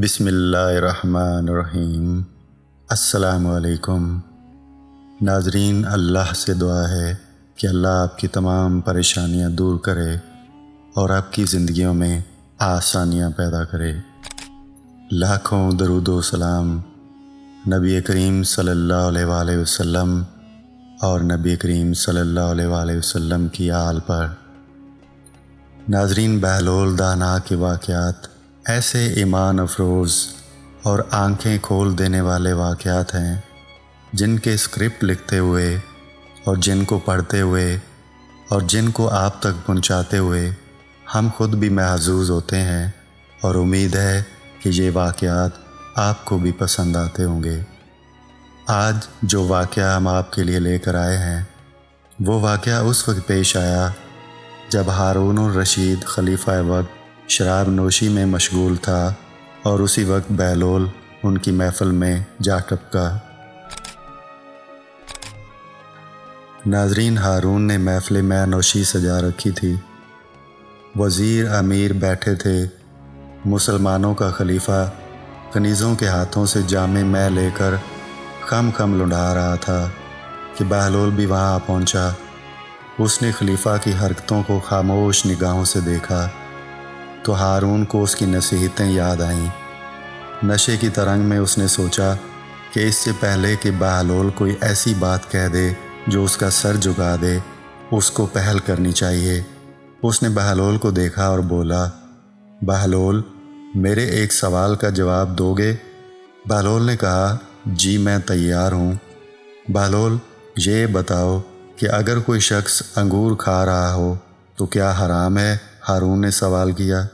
بسم اللہ الرحمن الرحیم۔ السلام علیکم ناظرین، اللہ سے دعا ہے کہ اللہ آپ کی تمام پریشانیاں دور کرے اور آپ کی زندگیوں میں آسانیاں پیدا کرے۔ لاکھوں درود و سلام نبی کریم صلی اللہ علیہ وآلہ وسلم اور نبی کریم صلی اللہ علیہ وآلہ وسلم کی آل پر۔ ناظرین، بہلول دانا کے واقعات ایسے ایمان افروز اور آنکھیں کھول دینے والے واقعات ہیں جن کے اسکرپٹ لکھتے ہوئے اور جن کو پڑھتے ہوئے اور جن کو آپ تک پہنچاتے ہوئے ہم خود بھی محظوظ ہوتے ہیں، اور امید ہے کہ یہ واقعات آپ کو بھی پسند آتے ہوں گے۔ آج جو واقعہ ہم آپ کے لیے لے کر آئے ہیں وہ واقعہ اس وقت پیش آیا جب ہارون الرشید خلیفہ وقت شراب نوشی میں مشغول تھا، اور اسی وقت بہلول ان کی محفل میں جا ٹپکا۔ ناظرین، ہارون نے محفل مے نوشی سجا رکھی تھی۔ وزیر امیر بیٹھے تھے۔ مسلمانوں کا خلیفہ کنیزوں کے ہاتھوں سے جام مے لے کر خم خم لنڈھا رہا تھا کہ بہلول بھی وہاں پہنچا۔ اس نے خلیفہ کی حرکتوں کو خاموش نگاہوں سے دیکھا تو ہارون کو اس کی نصیحتیں یاد آئیں۔ نشے کی ترنگ میں اس نے سوچا کہ اس سے پہلے کہ بہلول کوئی ایسی بات کہہ دے جو اس کا سر جھکا دے، اس کو پہل کرنی چاہیے۔ اس نے بہلول کو دیکھا اور بولا، بہلول، میرے ایک سوال کا جواب دو گے؟ بہلول نے کہا، جی میں تیار ہوں۔ بہلول، یہ بتاؤ کہ اگر کوئی شخص انگور کھا رہا ہو تو کیا حرام ہے؟ ہارون نے سوال کیا۔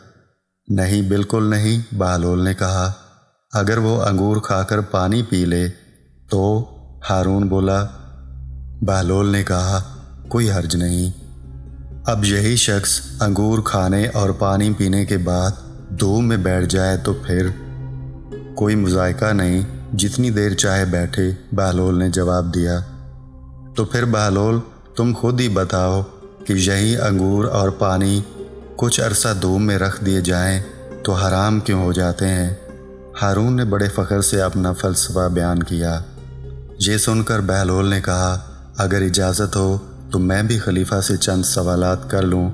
نہیں، بالکل نہیں، بہلول نے کہا۔ اگر وہ انگور کھا کر پانی پی لے تو؟ ہارون بولا۔ بہلول نے کہا، کوئی حرج نہیں۔ اب یہی شخص انگور کھانے اور پانی پینے کے بعد دھوپ میں بیٹھ جائے تو پھر؟ کوئی مذائقہ نہیں، جتنی دیر چاہے بیٹھے، بہلول نے جواب دیا۔ تو پھر بہلول، تم خود ہی بتاؤ کہ یہی انگور اور پانی کچھ عرصہ دھوپ میں رکھ دیے جائیں تو حرام کیوں ہو جاتے ہیں؟ ہارون نے بڑے فخر سے اپنا فلسفہ بیان کیا۔ یہ سن کر بہلول نے کہا، اگر اجازت ہو تو میں بھی خلیفہ سے چند سوالات کر لوں۔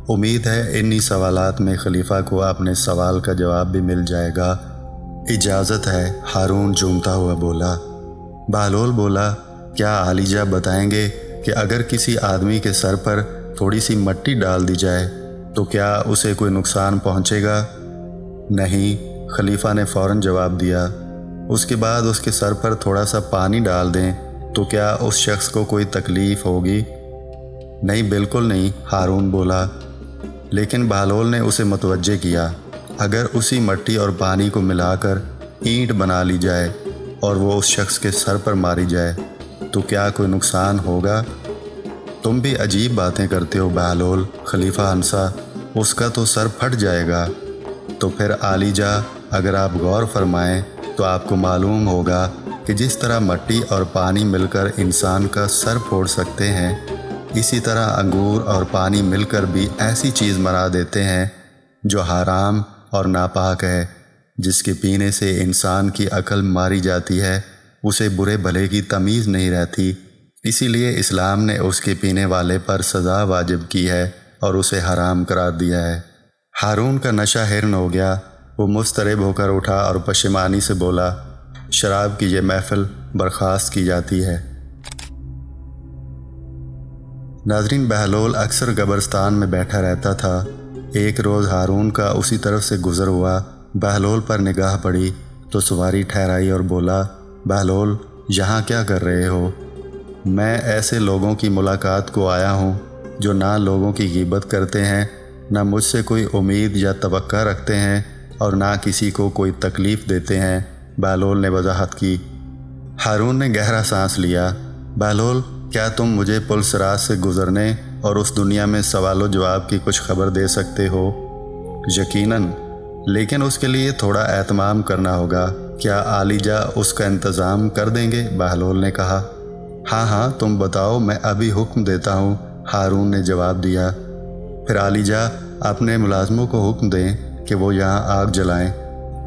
امید ہے انہی سوالات میں خلیفہ کو اپنے سوال کا جواب بھی مل جائے گا۔ اجازت ہے، ہارون جھومتا ہوا بولا۔ بہلول بولا، کیا عالیجہ بتائیں گے کہ اگر کسی آدمی کے سر پر تھوڑی سی مٹی ڈال دی جائے تو کیا اسے کوئی نقصان پہنچے گا؟ نہیں، خلیفہ نے فوراً جواب دیا۔ اس کے بعد اس کے سر پر تھوڑا سا پانی ڈال دیں تو کیا اس شخص کو کوئی تکلیف ہوگی؟ نہیں، بالکل نہیں، ہارون بولا۔ لیکن بہلول نے اسے متوجہ کیا، اگر اسی مٹی اور پانی کو ملا کر اینٹ بنا لی جائے اور وہ اس شخص کے سر پر ماری جائے تو کیا کوئی نقصان ہوگا؟ تم بھی عجیب باتیں کرتے ہو بہلول، خلیفہ ہنسا۔ اس کا تو سر پھٹ جائے گا۔ تو پھر عالیجہ، اگر آپ غور فرمائیں تو آپ کو معلوم ہوگا کہ جس طرح مٹی اور پانی مل کر انسان کا سر پھوڑ سکتے ہیں، اسی طرح انگور اور پانی مل کر بھی ایسی چیز مرا دیتے ہیں جو حرام اور ناپاک ہے، جس کے پینے سے انسان کی عقل ماری جاتی ہے، اسے برے بھلے کی تمیز نہیں رہتی۔ اسی لیے اسلام نے اس کے پینے والے پر سزا واجب کی ہے اور اسے حرام قرار دیا ہے۔ ہارون کا نشہ ہرن ہو گیا۔ وہ مضطرب ہو کر اٹھا اور پشیمانی سے بولا، شراب کی یہ محفل برخاست کی جاتی ہے۔ ناظرین، بہلول اکثر قبرستان میں بیٹھا رہتا تھا۔ ایک روز ہارون کا اسی طرف سے گزر ہوا۔ بہلول پر نگاہ پڑی تو سواری ٹھہرائی اور بولا، بہلول، یہاں کیا کر رہے ہو؟ میں ایسے لوگوں کی ملاقات کو آیا ہوں جو نہ لوگوں کی غیبت کرتے ہیں، نہ مجھ سے کوئی امید یا توقع رکھتے ہیں، اور نہ کسی کو کوئی تکلیف دیتے ہیں، بہلول نے وضاحت کی۔ ہارون نے گہرا سانس لیا۔ بہلول، کیا تم مجھے پل صراط سے گزرنے اور اس دنیا میں سوال و جواب کی کچھ خبر دے سکتے ہو؟ یقیناً، لیکن اس کے لیے تھوڑا اہتمام کرنا ہوگا۔ کیا عالیجہ اس کا انتظام کر دیں گے؟ بہلول نے کہا۔ ہاں ہاں، تم بتاؤ، میں ابھی حکم دیتا ہوں، ہارون نے جواب دیا۔ پھر عالیجہ اپنے ملازموں کو حکم دیں کہ وہ یہاں آگ جلائیں۔